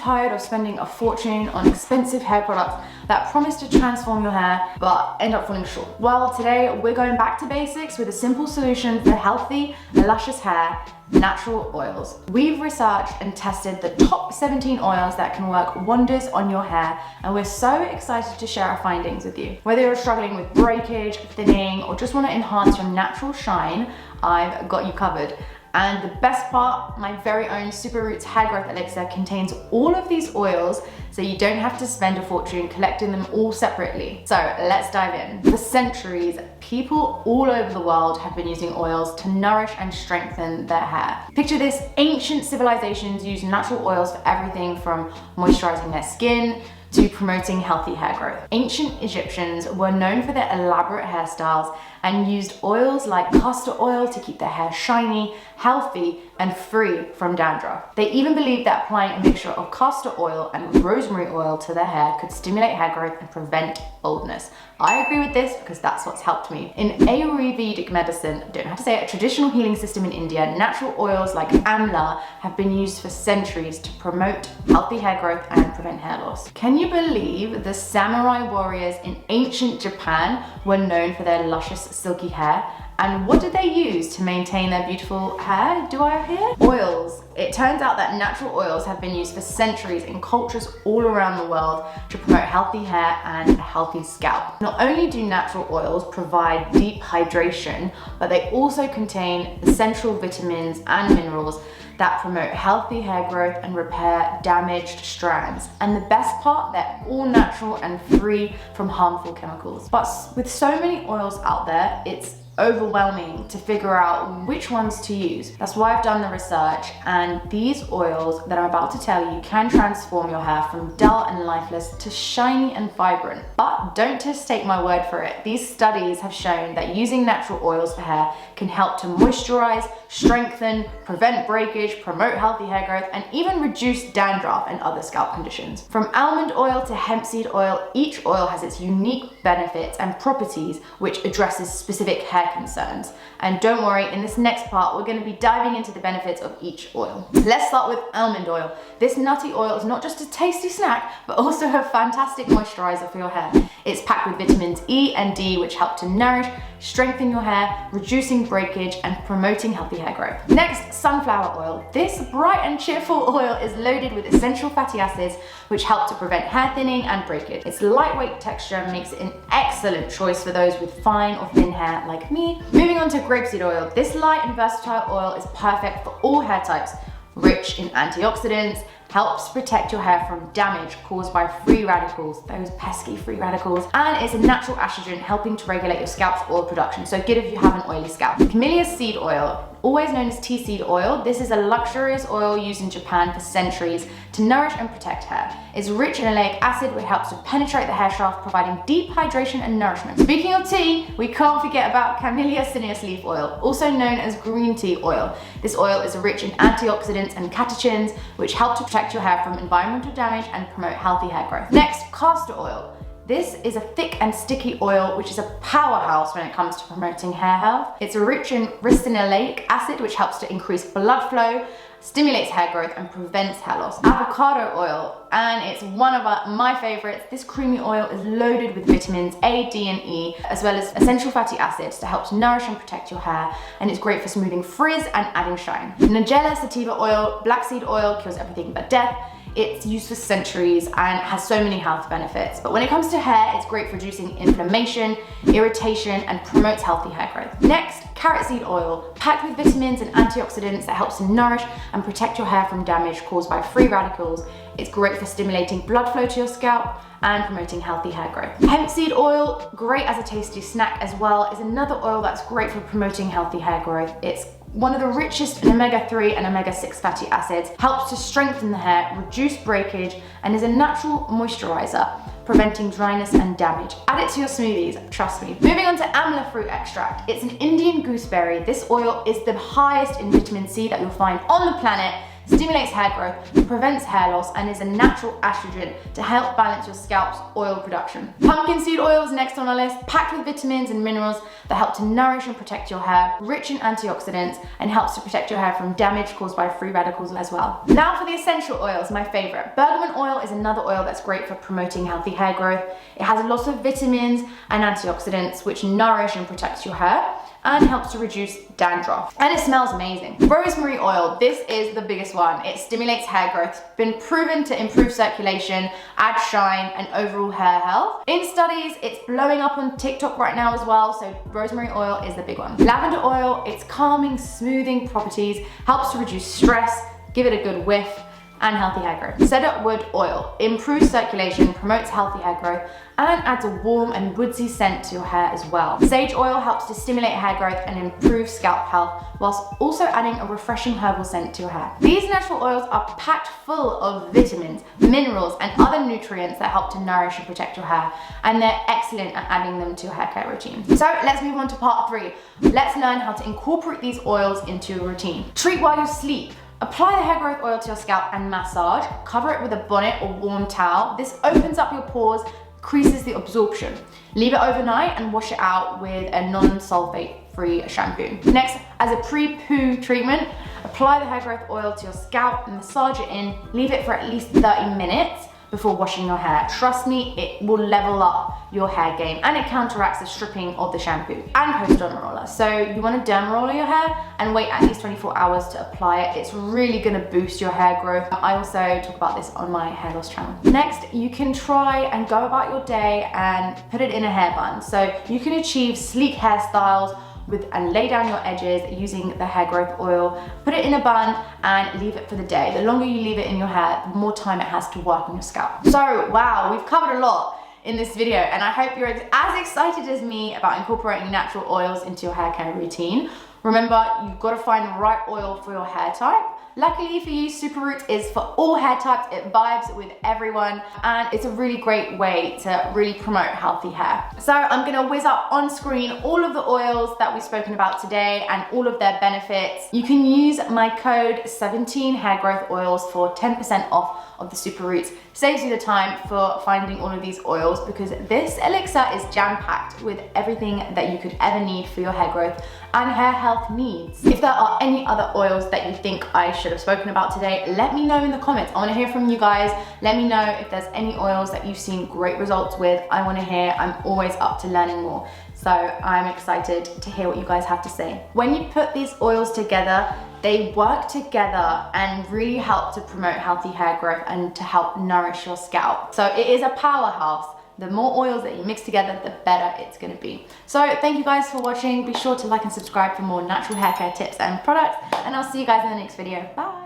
tired of spending a fortune on expensive hair products that promise to transform your hair but end up falling short? Well, today we're going back to basics with a simple solution for healthy, luscious hair: natural oils. We've researched and tested the top 17 oils that can work wonders on your hair, and we're so excited to share our findings with you. Whether you're struggling with breakage, thinning, or just want to enhance your natural shine, I've got you covered. And the best part, my very own Super Roots Hair Growth Elixir contains all of these oils, so you don't have to spend a fortune collecting them all separately. So let's dive in. For centuries, people all over the world have been using oils to nourish and strengthen their hair. Picture this: ancient civilizations used natural oils for everything from moisturizing their skin to promoting healthy hair growth. Ancient Egyptians were known for their elaborate hairstyles and used oils like castor oil to keep their hair shiny, healthy, and free from dandruff. They even believed that applying a mixture of castor oil and rosemary oil to their hair could stimulate hair growth and prevent baldness. I agree with this because that's what's helped me. In Ayurvedic medicine, don't have to say it, a traditional healing system in India, natural oils like amla have been used for centuries to promote healthy hair growth and prevent hair loss. Can you believe the samurai warriors in ancient Japan were known for their luscious, silky hair? And what did they use to maintain their beautiful hair, do I hear? Oils. It turns out that natural oils have been used for centuries in cultures all around the world to promote healthy hair and a healthy scalp. Not only do natural oils provide deep hydration, but they also contain essential vitamins and minerals that promote healthy hair growth and repair damaged strands. And the best part, they're all natural and free from harmful chemicals. But with so many oils out there, it's overwhelming to figure out which ones to use. That's why I've done the research, and these oils that I'm about to tell you can transform your hair from dull and lifeless to shiny and vibrant. But don't just take my word for it. These studies have shown that using natural oils for hair can help to moisturize, strengthen, prevent breakage, promote healthy hair growth, and even reduce dandruff and other scalp conditions. From almond oil to hemp seed oil, each oil has its unique benefits and properties which addresses specific hair concerns. And don't worry, in this next part, we're going to be diving into the benefits of each oil. Let's start with almond oil. This nutty oil is not just a tasty snack, but also a fantastic moisturizer for your hair. It's packed with vitamins E and D, which help to nourish, strengthen your hair, reducing breakage and promoting healthy hair growth. Next, sunflower oil. This bright and cheerful oil is loaded with essential fatty acids, which help to prevent hair thinning and breakage. Its lightweight texture makes it an excellent choice for those with fine or thin hair like me. Moving on to grapeseed oil. This light and versatile oil is perfect for all hair types. Rich in antioxidants, helps protect your hair from damage caused by free radicals, those pesky free radicals, and it's a natural estrogen helping to regulate your scalp's oil production, so good if you have an oily scalp. Camellia seed oil, always known as tea seed oil, this is a luxurious oil used in Japan for centuries to nourish and protect hair. It's rich in oleic acid, which helps to penetrate the hair shaft, providing deep hydration and nourishment. Speaking of tea, we can't forget about Camellia cineus leaf oil, also known as green tea oil. This oil is rich in antioxidants and catechins, which help to protect your hair from environmental damage and promote healthy hair growth. Next, castor oil. This is a thick and sticky oil, which is a powerhouse when it comes to promoting hair health. It's rich in ricinoleic acid, which helps to increase blood flow, stimulates hair growth, and prevents hair loss. Avocado oil, and it's one of my favorites. This creamy oil is loaded with vitamins A, D, and E, as well as essential fatty acids to help to nourish and protect your hair, and it's great for smoothing frizz and adding shine. Nigella sativa oil, black seed oil, cures everything but death. It's used for centuries and has so many health benefits. But when it comes to hair, it's great for reducing inflammation, irritation, and promotes healthy hair growth. Next, carrot seed oil, packed with vitamins and antioxidants that helps to nourish and protect your hair from damage caused by free radicals. It's great for stimulating blood flow to your scalp and promoting healthy hair growth. Hemp seed oil, great as a tasty snack as well, is another oil that's great for promoting healthy hair growth. It's one of the richest in omega-3 and omega-6 fatty acids, helps to strengthen the hair, reduce breakage, and is a natural moisturizer, preventing dryness and damage. Add it to your smoothies, trust me. Moving on to amla fruit extract. It's an Indian gooseberry. This oil is the highest in vitamin C that you'll find on the planet. stimulates hair growth, prevents hair loss, and is a natural estrogen to help balance your scalp's oil production. Pumpkin seed oil is next on our list, packed with vitamins and minerals that help to nourish and protect your hair, rich in antioxidants, and helps to protect your hair from damage caused by free radicals as well. Now for the essential oils, my favorite. Bergamot oil is another oil that's great for promoting healthy hair growth. It has a lot of vitamins and antioxidants which nourish and protect your hair and helps to reduce dandruff. And it smells amazing. Rosemary oil, this is the biggest one. It stimulates hair growth, been proven to improve circulation, add shine, and overall hair health. In studies, it's blowing up on TikTok right now as well, so rosemary oil is the big one. Lavender oil, its calming, smoothing properties, helps to reduce stress, give it a good whiff, and healthy hair growth. Cedarwood oil improves circulation, promotes healthy hair growth, and adds a warm and woodsy scent to your hair as well. Sage oil helps to stimulate hair growth and improve scalp health, whilst also adding a refreshing herbal scent to your hair. These natural oils are packed full of vitamins, minerals, and other nutrients that help to nourish and protect your hair, and they're excellent at adding them to your hair care routine. So let's move on to part 3. Let's learn how to incorporate these oils into your routine. Treat while you sleep. Apply the hair growth oil to your scalp and massage. Cover it with a bonnet or warm towel. This opens up your pores, increases the absorption. Leave it overnight and wash it out with a non-sulfate-free shampoo. Next, as a pre-poo treatment, apply the hair growth oil to your scalp and massage it in. Leave it for at least 30 minutes before washing your hair. Trust me, it will level up your hair game, and it counteracts the stripping of the shampoo. And post derma roller. So you want to derma roller your hair and wait at least 24 hours to apply it. It's really gonna boost your hair growth. I also talk about this on my hair loss channel. Next, you can try and go about your day and put it in a hair bun. So you can achieve sleek hairstyles and lay down your edges using the hair growth oil. Put it in a bun and leave it for the day. The longer you leave it in your hair, the more time it has to work on your scalp. So wow, we've covered a lot in this video, and I hope you're as excited as me about incorporating natural oils into your hair care routine. Remember, you've got to find the right oil for your hair type. Luckily for you, Superroots is for all hair types. It vibes with everyone, and it's a really great way to really promote healthy hair. So I'm gonna whiz up on screen all of the oils that we've spoken about today and all of their benefits. You can use my code 17 hair growth oils for 10% off of the Superroots. Saves you the time for finding all of these oils, because this elixir is jam-packed with everything that you could ever need for your hair growth and hair health needs. If there are any other oils that you think I should have spoken about today, let me know in the comments. I want to hear from you guys. Let me know if there's any oils that you've seen great results with. I want to hear. I'm always up to learning more. So I'm excited to hear what you guys have to say. When you put these oils together, they work together and really help to promote healthy hair growth and to help nourish your scalp. So it is a powerhouse. The more oils that you mix together, the better it's gonna be. So thank you guys for watching. Be sure to like and subscribe for more natural hair care tips and products, and I'll see you guys in the next video. Bye.